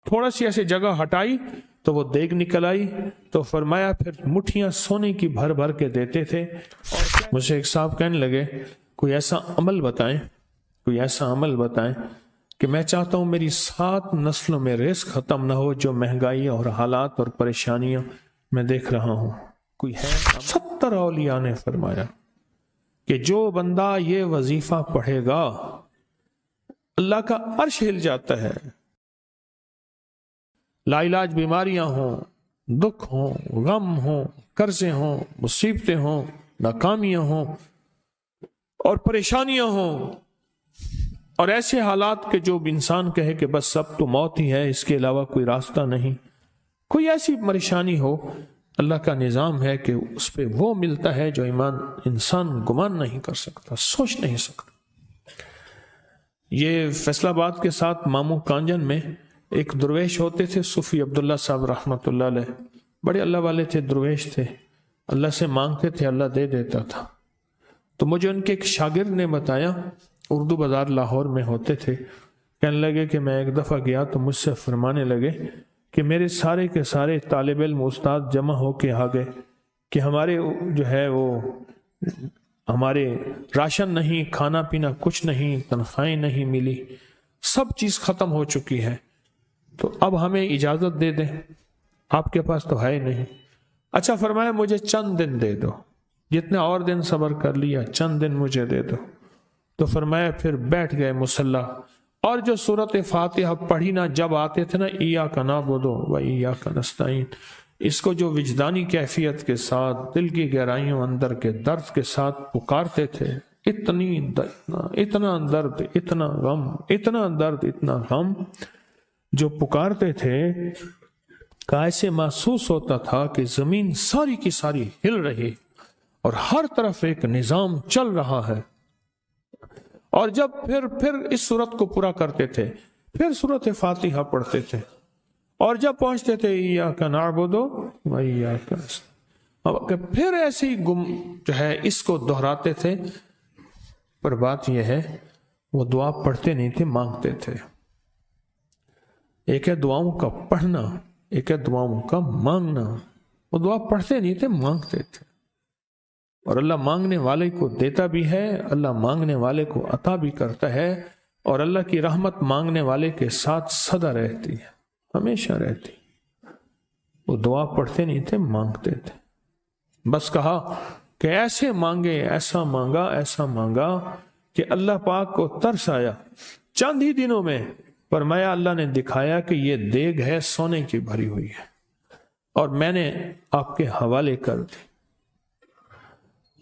تھوڑا سی ایسے جگہ ہٹائی تو وہ دیگ نکل آئی، تو فرمایا پھر مٹھیاں سونے کی بھر بھر کے دیتے تھے۔ اور مجھے ایک صاحب کہنے لگے کوئی ایسا عمل بتائیں، کوئی ایسا عمل بتائیں کہ میں چاہتا ہوں میری 7 نسلوں میں رزق ختم نہ ہو، جو مہنگائی اور حالات اور پریشانیاں میں دیکھ رہا ہوں۔ کوئی ہے؟ 70 اولیاء نے فرمایا کہ جو بندہ یہ وظیفہ پڑھے گا اللہ کا عرش ہل جاتا ہے۔ لا علاج بیماریاں ہوں، دکھ ہوں، غم ہوں، قرضے ہوں، مصیبتیں ہوں، ناکامیاں ہوں اور پریشانیاں ہوں، اور ایسے حالات کہ جو انسان کہے کہ بس سب تو موت ہی ہے، اس کے علاوہ کوئی راستہ نہیں، کوئی ایسی پریشانی ہو، اللہ کا نظام ہے کہ اس پہ وہ ملتا ہے جو انسان گمان نہیں کر سکتا، سوچ نہیں سکتا۔ یہ فیصل آباد کے ساتھ مامو کانجن میں ایک درویش ہوتے تھے، صوفی عبداللہ صاحب رحمۃ اللہ علیہ، بڑے اللہ والے تھے، درویش تھے، اللہ سے مانگتے تھے، اللہ دے دیتا تھا۔ تو مجھے ان کے ایک شاگرد نے بتایا، اردو بازار لاہور میں ہوتے تھے، کہنے لگے کہ میں ایک دفعہ گیا تو مجھ سے فرمانے لگے کہ میرے سارے کے سارے طالب علم استاد جمع ہو کے آ گئے کہ ہمارے جو ہے وہ ہمارے راشن نہیں، کھانا پینا کچھ نہیں، تنخواہیں نہیں ملی، سب چیز ختم ہو چکی ہے، تو اب ہمیں اجازت دے دیں، آپ کے پاس تو ہے نہیں۔ اچھا فرمایا مجھے چند دن دے دو، جتنے اور دن صبر کر لیا، چند دن مجھے دے دو۔ تو فرمایا پھر بیٹھ گئے مصلی، اور جو سورۃ فاتحہ پڑھی نا جب آتے تھے نا، ایاک نعبد و ایاک نستعین، اس کو جو وجدانی کیفیت کے ساتھ دل کی گہرائیوں اندر کے درد کے ساتھ پکارتے تھے، اتنا درد، اتنا غم، اتنا درد، اتنا غم جو پکارتے تھے، کہ ایسے محسوس ہوتا تھا کہ زمین ساری کی ساری ہل رہی اور ہر طرف ایک نظام چل رہا ہے۔ اور جب پھر اس صورت کو پورا کرتے تھے، پھر سورۃ فاتحہ پڑھتے تھے، اور جب پہنچتے تھے ایاک نعبد و ایاک نستعین، پھر ایسے ہی جو ہے اس کو دہراتے تھے۔ پر بات یہ ہے وہ دعا پڑھتے نہیں تھے، مانگتے تھے۔ ایک ہے دعاؤں کا پڑھنا، ایک ہے دعاؤں کا مانگنا۔ وہ دعا پڑھتے نہیں تھے، مانگتے تھے، اور اللہ مانگنے والے کو دیتا بھی ہے، اللہ مانگنے والے کو عطا بھی کرتا ہے، اور اللہ کی رحمت مانگنے والے کے ساتھ سدا رہتی ہے، ہمیشہ رہتی۔ وہ دعا پڑھتے نہیں تھے، مانگتے تھے۔ بس کہا کہ ایسے مانگے، ایسا مانگا، ایسا مانگا کہ اللہ پاک کو ترس آیا۔ چند ہی دنوں میں فرمایا اللہ نے دکھایا کہ یہ دیگ ہے، سونے کی بھری ہوئی ہے، اور میں نے آپ کے حوالے کر دی۔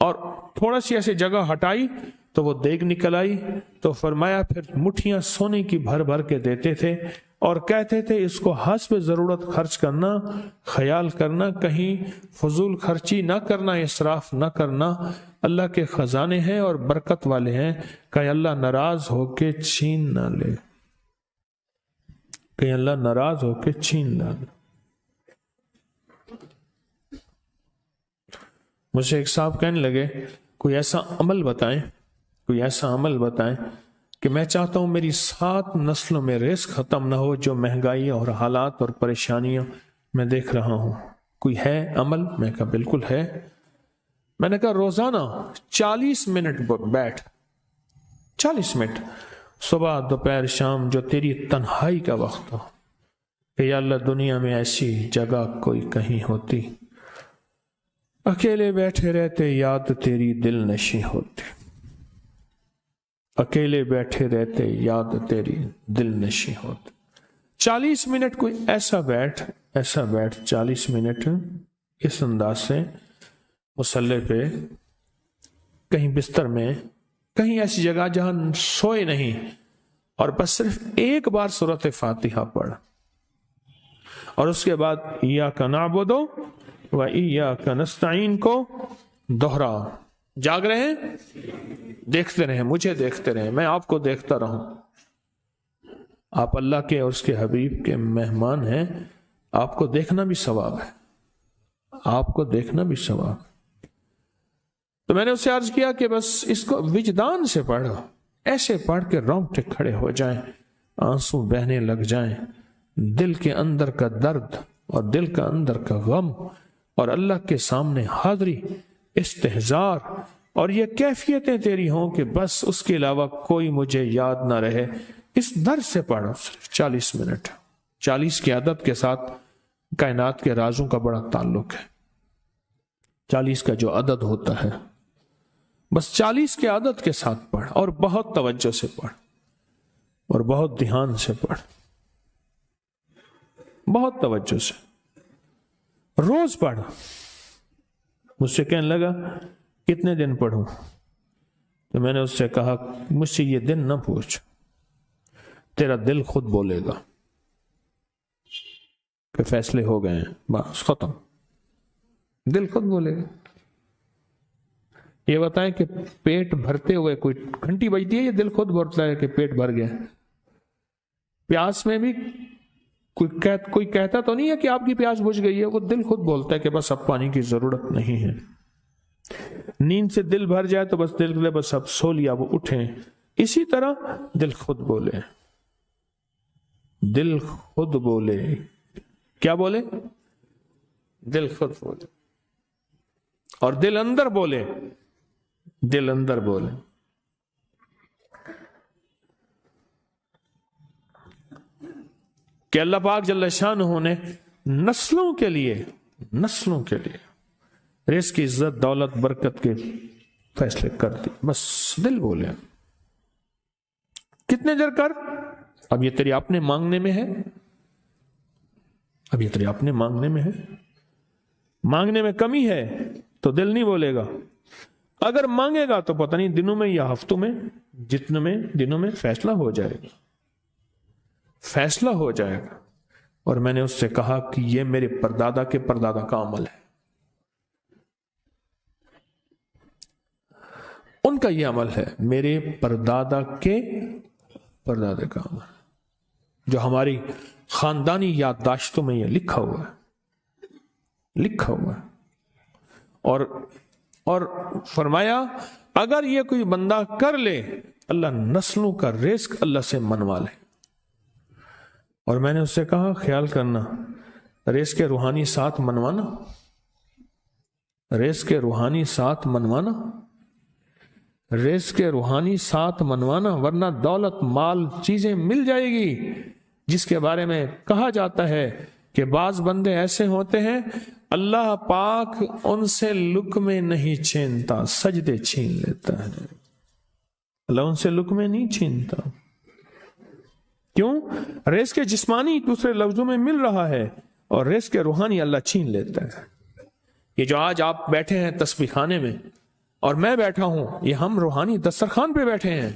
اور تھوڑا سی ایسے جگہ ہٹائی تو وہ دیگ نکل آئی، تو فرمایا پھر مٹھیاں سونے کی بھر بھر کے دیتے تھے، اور کہتے تھے اس کو حسب ضرورت خرچ کرنا، خیال کرنا، کہیں فضول خرچی نہ کرنا، اسراف نہ کرنا، اللہ کے خزانے ہیں اور برکت والے ہیں، کہ اللہ ناراض ہو کے چھین نہ لے، کہ اللہ ناراض ہو کے چھین نہ لے۔ مجھے ایک صاحب کہنے لگے کوئی ایسا عمل بتائیں، کوئی ایسا عمل بتائیں کہ میں چاہتا ہوں میری 7 نسلوں میں رزق ختم نہ ہو، جو مہنگائی اور حالات اور پریشانیاں میں دیکھ رہا ہوں۔ کوئی ہے عمل؟ میں کہا بالکل ہے۔ میں نے کہا روزانہ 40 منٹ بیٹھ، 40 منٹ صبح دوپہر شام، جو تیری تنہائی کا وقت ہو، کہ یا اللہ دنیا میں ایسی جگہ کوئی کہیں ہوتی، اکیلے بیٹھے رہتے یاد تیری دل نشیں ہوتی، اکیلے بیٹھے رہتے یاد تیری دل نشیں ہوتی۔ 40 منٹ کوئی ایسا بیٹھ 40 منٹ اس انداز سے مصلی پہ، کہیں بستر میں، کہیں ایسی جگہ جہاں سوئے نہیں، اور بس صرف ایک بار سورۃ فاتحہ پڑھ، اور اس کے بعد ایاک نعبد و ایاک نستعین کو دوہرا۔ جاگ رہے ہیں؟ دیکھتے رہیں، مجھے دیکھتے رہیں، میں آپ کو دیکھتا رہوں۔ آپ اللہ کے اور اس کے حبیب کے مہمان ہیں، آپ کو دیکھنا بھی ثواب ہے، آپ کو دیکھنا بھی ثواب۔ تو میں نے اسے عرض کیا کہ بس اس کو وجدان سے پڑھو، ایسے پڑھ کے رونگٹے کھڑے ہو جائیں، آنسو بہنے لگ جائیں، دل کے اندر کا درد اور دل کا اندر کا غم اور اللہ کے سامنے حاضری، استحضار، اور یہ کیفیتیں تیری ہوں کہ بس اس کے علاوہ کوئی مجھے یاد نہ رہے، اس درد سے پڑھو صرف 40 منٹ۔ 40 کی عدد کے ساتھ کائنات کے رازوں کا بڑا تعلق ہے۔ 40 کا جو عدد ہوتا ہے، بس 40 کے عدد کے ساتھ پڑھ، اور بہت توجہ سے پڑھ، اور بہت دھیان سے پڑھ، بہت توجہ سے روز پڑھ۔ مجھ سے کہنے لگا کتنے دن پڑھوں؟ تو میں نے اس سے کہا مجھ سے یہ دن نہ پوچھ، تیرا دل خود بولے گا کہ فیصلے ہو گئے ہیں، بس ختم، دل خود بولے گا۔ یہ بتائیں کہ پیٹ بھرتے ہوئے کوئی گھنٹی بجتی ہے، یہ دل خود بولتا ہے کہ پیٹ بھر گیا۔ پیاس میں بھی کوئی کہتا تو نہیں ہے کہ آپ کی پیاس بجھ گئی ہے، وہ دل خود بولتا ہے کہ بس اب پانی کی ضرورت نہیں ہے۔ نیند سے دل بھر جائے تو بس دل بس اب سو لیا، وہ اٹھیں۔ اسی طرح دل خود بولے، دل خود بولے، کیا بولے؟ دل خود بولے، اور دل اندر بولے، دل اندر بولے۔ کہ اللہ پاک جل شانہ نے نسلوں کے لیے رزق کی عزت، دولت، برکت کے فیصلے کر دی، بس دل بولے۔ کتنے دیر کر؟ اب یہ تیری اپنے مانگنے میں ہے، اب یہ تیری اپنے مانگنے میں ہے۔ مانگنے میں کمی ہے تو دل نہیں بولے گا، اگر مانگے گا تو پتہ نہیں دنوں میں یا ہفتوں میں، جتنے میں دنوں میں فیصلہ ہو جائے گا، فیصلہ ہو جائے گا۔ اور میں نے اس سے کہا کہ یہ میرے پردادا کے پردادا کا عمل ہے، ان کا یہ عمل ہے، میرے پردادا کے پردادا کا عمل، جو ہماری خاندانی یادداشتوں میں یہ لکھا ہوا ہے، لکھا ہوا ہے۔ اور فرمایا اگر یہ کوئی بندہ کر لے، اللہ نسلوں کا رزق اللہ سے منوا لے۔ اور میں نے اس سے کہا خیال کرنا، رزق کے روحانی ساتھ منوانا، رزق کے روحانی ساتھ منوانا، رزق کے روحانی ساتھ منوانا، ورنہ دولت، مال، چیزیں مل جائے گی جس کے بارے میں کہا جاتا ہے کہ بعض بندے ایسے ہوتے ہیں اللہ پاک ان سے لقمے نہیں چھینتا، سجدے چھین لیتا ہے۔ اللہ ان سے لقمے نہیں چھینتا، کیوں؟ رزق جسمانی دوسرے لفظوں میں مل رہا ہے، اور رزق روحانی اللہ چھین لیتا ہے۔ یہ جو آج آپ بیٹھے ہیں تسبیح خانے میں اور میں بیٹھا ہوں، یہ ہم روحانی دسترخوان پہ بیٹھے ہیں۔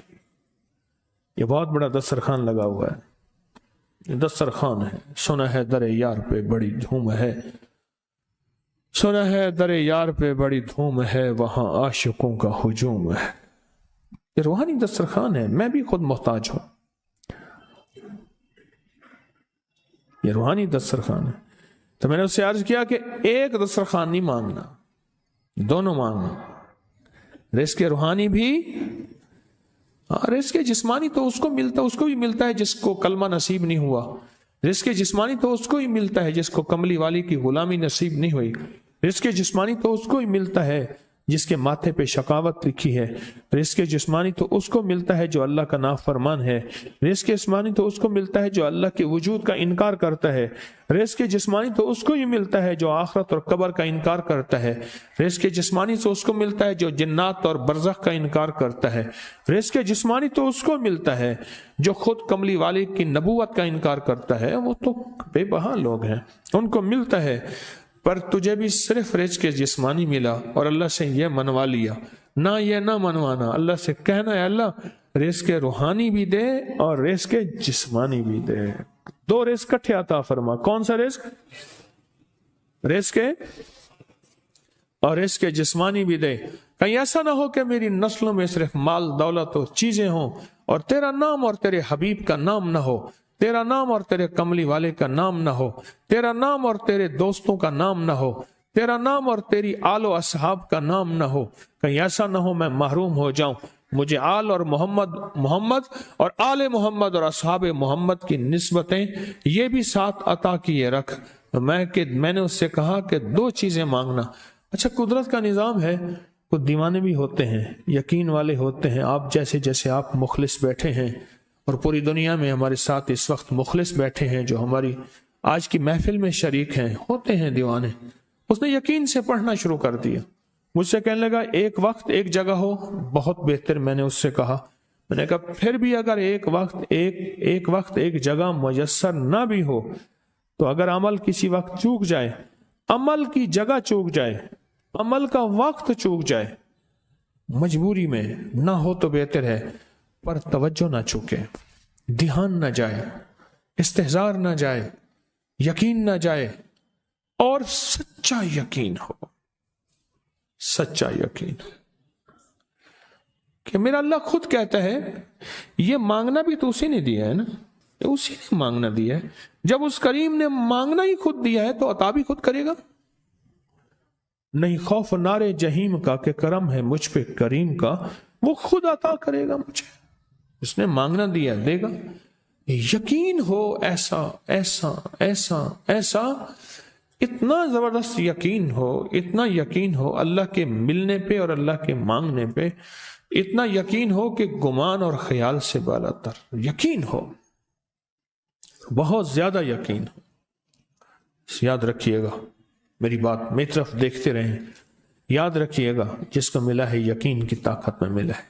یہ بہت بڑا دسترخوان لگا ہوا ہے، یہ دسترخوان ہے۔ سنا ہے در یار پہ بڑی دھوم ہے، سنا ہے در یار پہ بڑی دھوم ہے، وہاں عاشقوں کا ہجوم ہے۔ یہ روحانی دسترخوان ہے، میں بھی خود محتاج ہوں، یہ روحانی دسترخوان ہے۔ تو میں نے اس سے عرض کیا کہ ایک دسترخوان نہیں مانگنا، دونوں مانگنا، رزق روحانی بھی، رزق جسمانی تو اس کو ملتا، اس کو بھی ملتا ہے جس کو کلمہ نصیب نہیں ہوا، رزق جسمانی تو اس کو ہی ملتا ہے جس کو کملی والی کی غلامی نصیب نہیں ہوئی، رزق جسمانی تو اس کو ہی ملتا ہے جس کے ماتھے پہ شقاوت لکھی ہے، رزق جسمانی تو اس کو ملتا ہے جو اللہ کا نافرمان ہے، رزق جسمانی تو اس کو ملتا ہے جو اللہ کے وجود کا انکار کرتا ہے، رزق جسمانی تو اس کو ہی ملتا ہے جو آخرت اور قبر کا انکار کرتا ہے، رزق جسمانی تو اس کو ملتا ہے جو جنات اور برزخ کا انکار کرتا ہے، رزق جسمانی تو اس کو ملتا ہے جو خود کملی والی کی نبوت کا انکار کرتا ہے، وہ تو بے بہا لوگ ہیں، ان کو ملتا ہے۔ پر تجھے بھی صرف رزق جسمانی ملا اور اللہ سے یہ منوا لیا، نہ یہ نہ منوانا، اللہ سے کہنا ہے اللہ رزق روحانی بھی دے اور رزق جسمانی بھی دے، دو رزق کٹھے عطا فرما۔ کون سا رزق؟ رزق اور رزق جسمانی بھی دے۔ کہیں ایسا نہ ہو کہ میری نسلوں میں صرف مال، دولت اور چیزیں ہوں اور تیرا نام اور تیرے حبیب کا نام نہ ہو، تیرا نام اور تیرے کملی والے کا نام نہ ہو، تیرا نام اور تیرے دوستوں کا نام نہ ہو، تیرا نام اور تیری آل و اصحاب کا نام نہ ہو۔ کہیں ایسا نہ ہو میں محروم ہو جاؤں مجھے آل اور محمد اور آل محمد اور اصحاب محمد کی نسبتیں یہ بھی ساتھ عطا کیے رکھ۔ میں نے اس سے کہا کہ 2 چیزیں مانگنا۔ اچھا، قدرت کا نظام ہے، کچھ دیوانے بھی ہوتے ہیں، یقین والے ہوتے ہیں، آپ جیسے آپ مخلص بیٹھے ہیں، اور پوری دنیا میں ہمارے ساتھ اس وقت مخلص بیٹھے ہیں جو ہماری آج کی محفل میں شریک ہیں، ہوتے ہیں دیوانے۔ اس نے یقین سے پڑھنا شروع کر دیا، مجھ سے کہنے لگا ایک وقت ایک جگہ ہو، بہت بہتر۔ میں نے اس سے کہا، میں نے کہا پھر بھی اگر ایک وقت ایک جگہ میسر نہ بھی ہو تو اگر عمل کسی وقت چوک جائے، عمل کی جگہ چوک جائے، عمل کا وقت چوک جائے، مجبوری میں نہ ہو تو بہتر ہے، پر توجہ نہ چوکے، دھیان نہ جائے، استحضار نہ جائے، یقین نہ جائے، اور سچا یقین ہو، سچا یقین کہ میرا اللہ خود کہتا ہے یہ مانگنا بھی تو اسی نے دیا ہے نا، اسی نے مانگنا دیا ہے۔ جب اس کریم نے مانگنا ہی خود دیا ہے تو عطا بھی خود کرے گا۔ نہیں خوف نارے جہیم کا کہ کرم ہے مجھ پہ کریم کا، وہ خود عطا کرے گا مجھے، اس نے مانگنا دیا دے گا۔ یقین ہو ایسا ایسا ایسا ایسا، اتنا زبردست یقین ہو، اتنا یقین ہو اللہ کے ملنے پہ اور اللہ کے مانگنے پہ، اتنا یقین ہو کہ گمان اور خیال سے بالا تر یقین ہو، بہت زیادہ یقین ہو۔ یاد رکھیے گا میری بات، میری طرف دیکھتے رہیں، یاد رکھیے گا جس کو ملا ہے یقین کی طاقت میں ملا ہے،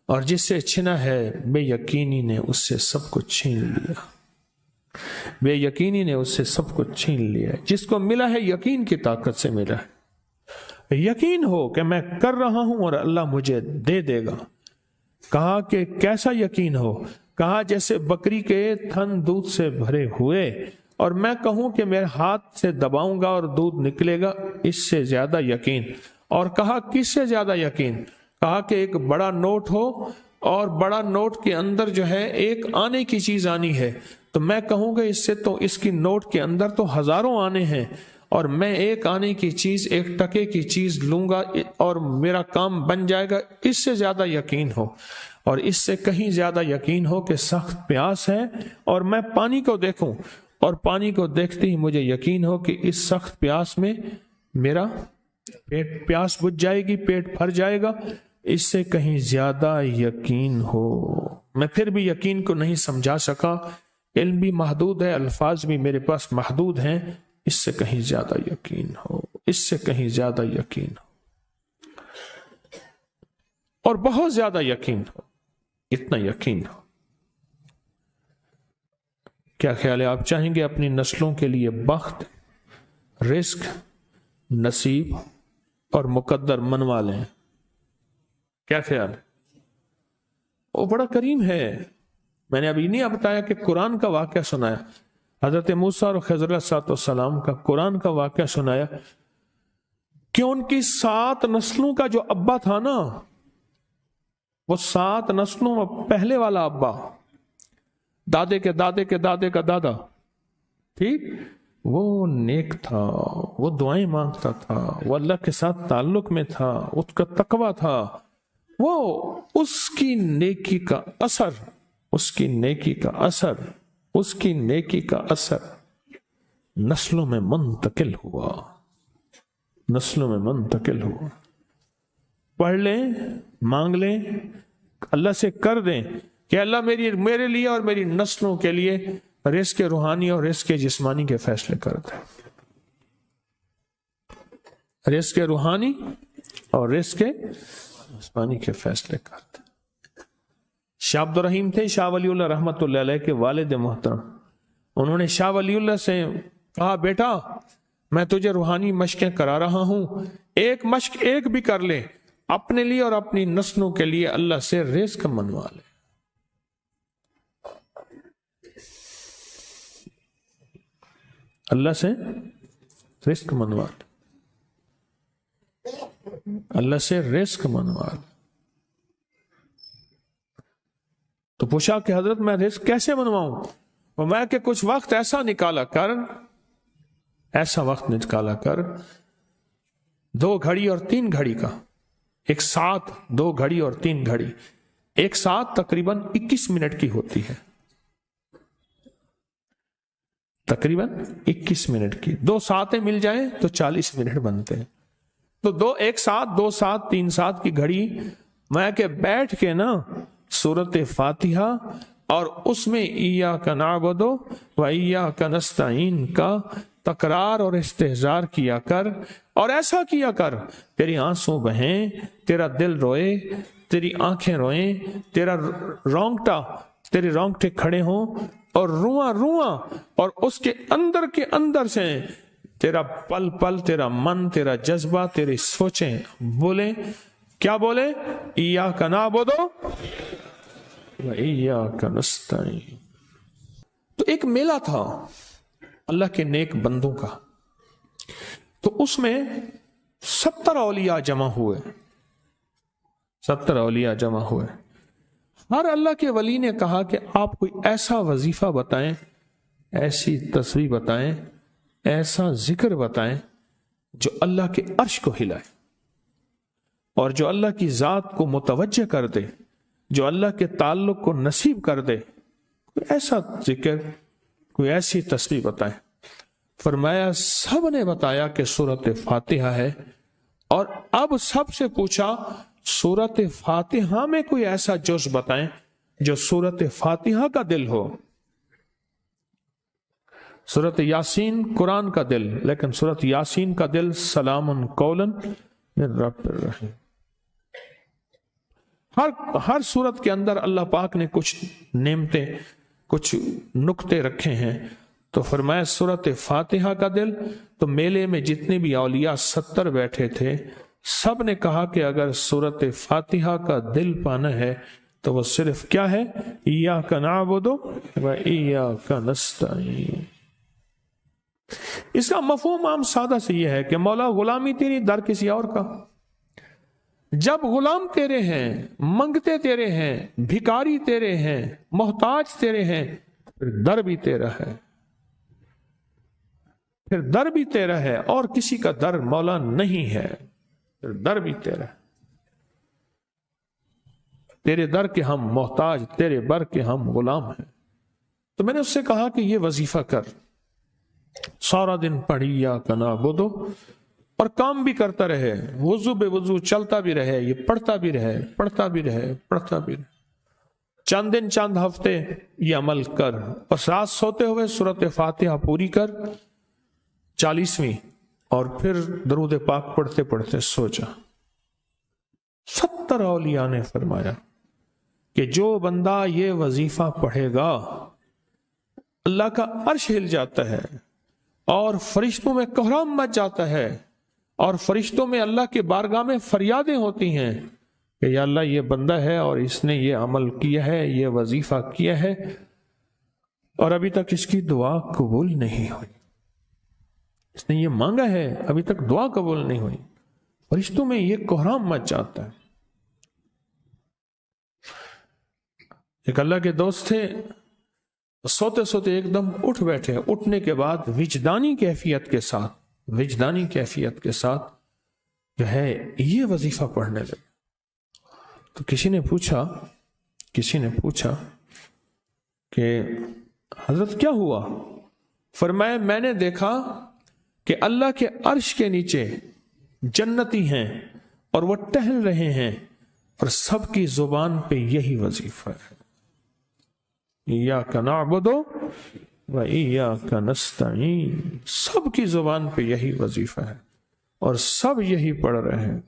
اور جس سے چھنا ہے بے یقینی نے اس سے سب کچھ چھین لیا، بے یقینی نے اس سے سب کچھ چھین لیا ہے۔ جس کو ملا ہے یقین کی طاقت سے ملا ہے، یقین ہو کہ میں کر رہا ہوں اور اللہ مجھے دے دے گا۔ کہا کہ کیسا یقین ہو؟ کہا جیسے بکری کے تھن دودھ سے بھرے ہوئے اور میں کہوں کہ میرے ہاتھ سے دباؤں گا اور دودھ نکلے گا، اس سے زیادہ یقین۔ اور کہا کس سے زیادہ یقین؟ کہا کہ ایک بڑا نوٹ ہو اور بڑا نوٹ کے اندر جو ہے ایک آنے کی چیز آنی ہے، تو میں کہوں کہ اس سے تو اس کی نوٹ کے اندر تو ہزاروں آنے ہیں، اور میں ایک آنے کی چیز، ایک ٹکے کی چیز لوں گا اور میرا کام بن جائے گا۔ اس سے زیادہ یقین ہو، اور اس سے کہیں زیادہ یقین ہو کہ سخت پیاس ہے اور میں پانی کو دیکھوں، اور پانی کو دیکھتے ہی مجھے یقین ہو کہ اس سخت پیاس میں میرا پیاس بجھ جائے گی، پیٹ بھر جائے گا۔ اس سے کہیں زیادہ یقین ہو۔ میں پھر بھی یقین کو نہیں سمجھا سکا، علم بھی محدود ہے، الفاظ بھی میرے پاس محدود ہیں۔ اس سے کہیں زیادہ یقین ہو، اس سے کہیں زیادہ یقین ہو، اور بہت زیادہ یقین ہو، اتنا یقین ہو۔ کیا خیال ہے؟ آپ چاہیں گے اپنی نسلوں کے لیے بخت، رزق، نصیب اور مقدر منوا لیں؟ کیا خیال ہے؟ وہ بڑا کریم ہے۔ میں نے ابھی نہیں بتایا کہ قرآن کا واقعہ سنایا، حضرت موسیٰ اور خضر علیہ السلام کا قرآن کا واقعہ سنایا کہ ان کی 7 نسلوں کا جو ابا تھا نا، وہ 7 نسلوں میں پہلے والا ابا، دادے کے دادے کے دادے کا دادا، ٹھیک، وہ نیک تھا، وہ دعائیں مانگتا تھا، وہ اللہ کے ساتھ تعلق میں تھا، اس کا تقویٰ تھا، وہ اس کی نیکی کا اثر، اس کی نیکی کا اثر، اس کی نیکی کا اثر نسلوں میں منتقل ہوا، نسلوں میں منتقل ہوا۔ پڑھ لیں، مانگ لیں، اللہ سے کر دیں کہ اللہ میرے لیے اور میری نسلوں کے لیے رزق روحانی اور رزق جسمانی کے فیصلے کر دیں، رزق روحانی اور رزق جسمانی کے فیصلے کر دیں۔ شاہ عبد الرحیم تھے شاہ ولی اللہ رحمت اللہ علیہ کے والد محترم، انہوں نے شاہ ولی اللہ سے کہا بیٹا میں تجھے روحانی مشقیں کرا رہا ہوں، ایک مشق ایک بھی کر لے، اپنے لیے اور اپنی نسلوں کے لیے اللہ سے رزق منوا لے۔ اللہ سے رزق منوا لے، اللہ سے رزق منوا لے۔ تو پوچھا کہ حضرت میں رزق کیسے منواؤں؟ وہ میں کہ کچھ وقت ایسا نکالا کر، ایسا وقت نکالا کر 2 گھڑی اور 3 گھڑی کا، ایک ساتھ 2 گھڑی اور 3 گھڑی ایک ساتھ تقریباً 21 منٹ کی ہوتی ہے، تقریباً 21 منٹ کی. 2 ساتیں مل جائیں تو 40 منٹ بنتے ہیں. تو 2 ایک ساتھ 2 ساتھ 3 ساتھ کی گھڑی میں کہ بیٹھ کے نا سورت فاتحہ اور اس میں ایاک نعبد و ایاک نستعین کا تکرار اور استحضار کیا کر، اور ایسا کیا کر تیری آنسو بہیں، تیرا دل روئے، تیری آنکھیں روئیں، تیرا تیرے رونگٹے کھڑے ہوں اور رواں رواں، اور اس کے اندر سے تیرا پل پل، تیرا من، تیرا جذبہ، تیری سوچیں بولیں. کیا بولیں؟ ایاک نعبد و ایاک نستعین. تو ایک میلہ تھا اللہ کے نیک بندوں کا، تو اس میں 70 اولیاء جمع ہوئے. 70 اولیاء جمع ہوئے. ہر اللہ کے ولی نے کہا کہ آپ کوئی ایسا وظیفہ بتائیں، ایسی تسبیح بتائیں، ایسا ذکر بتائیں جو اللہ کے عرش کو ہلائے اور جو اللہ کی ذات کو متوجہ کر دے، جو اللہ کے تعلق کو نصیب کر دے. کوئی ایسا ذکر، کوئی ایسی تسبیح بتائیں. فرمایا سب نے بتایا کہ سورت فاتحہ ہے، اور اب سب سے پوچھا سورت فاتحہ میں کوئی ایسا جز بتائیں جو سورت فاتحہ کا دل ہو. سورت یاسین قرآن کا دل، لیکن سورت یاسین کا دل سلام قولا من رب الرحیم. ہر سورت کے اندر اللہ پاک نے کچھ نعمتیں، کچھ نکتے رکھے ہیں. تو فرمایا سورت فاتحہ کا دل. تو میلے میں جتنے بھی اولیاء 70 بیٹھے تھے، سب نے کہا کہ اگر سورت فاتحہ کا دل پانا ہے تو وہ صرف کیا ہے؟ ایاک نعبد و ایاک نستعین. اس کا مفہوم عام سادہ سے یہ ہے کہ مولا غلامی تیری، در کسی اور کا. جب غلام تیرے ہیں، منگتے تیرے ہیں، بھکاری تیرے ہیں، محتاج تیرے ہیں، پھر در بھی تیرا ہے، پھر در بھی تیرا ہے، اور کسی کا در مولا نہیں ہے، پھر در بھی تیرا ہے. تیرے در کے ہم محتاج، تیرے بر کے ہم غلام ہیں. تو میں نے اس سے کہا کہ یہ وظیفہ کر، سارا دن پڑھی ایاک نعبد، اور کام بھی کرتا رہے، وضو بے وضو چلتا بھی رہے، یہ پڑھتا بھی رہے، پڑھتا بھی رہے، پڑھتا بھی رہے. چند دن چند ہفتے یہ عمل کر، اور رات سوتے ہوئے سورت فاتحہ پوری کر 40ویں، اور پھر درود پاک پڑھتے پڑھتے سو جا. 70 اولیاء نے فرمایا کہ جو بندہ یہ وظیفہ پڑھے گا اللہ کا عرش ہل جاتا ہے، اور فرشتوں میں کوہرام مچ جاتا ہے، اور فرشتوں میں اللہ کے بارگاہ میں فریادیں ہوتی ہیں کہ یا اللہ یہ بندہ ہے اور اس نے یہ عمل کیا ہے، یہ وظیفہ کیا ہے، اور ابھی تک اس کی دعا قبول نہیں ہوئی، اس نے یہ مانگا ہے ابھی تک دعا قبول نہیں ہوئی. فرشتوں میں یہ کوہرام مچ جاتا ہے. ایک اللہ کے دوست تھے، سوتے سوتے ایک دم اٹھ بیٹھے. اٹھنے کے بعد وجدانی کیفیت کے ساتھ جو ہے یہ وظیفہ پڑھنے لگے. تو کسی نے پوچھا کہ حضرت کیا ہوا؟ فرمایا میں نے دیکھا کہ اللہ کے عرش کے نیچے جنتی ہیں اور وہ ٹہل رہے ہیں، اور سب کی زبان پہ یہی وظیفہ ہے، ایاک نعبد و ایاک نستعین. سب کی زبان پہ یہی وظیفہ ہے اور سب یہی پڑھ رہے ہیں.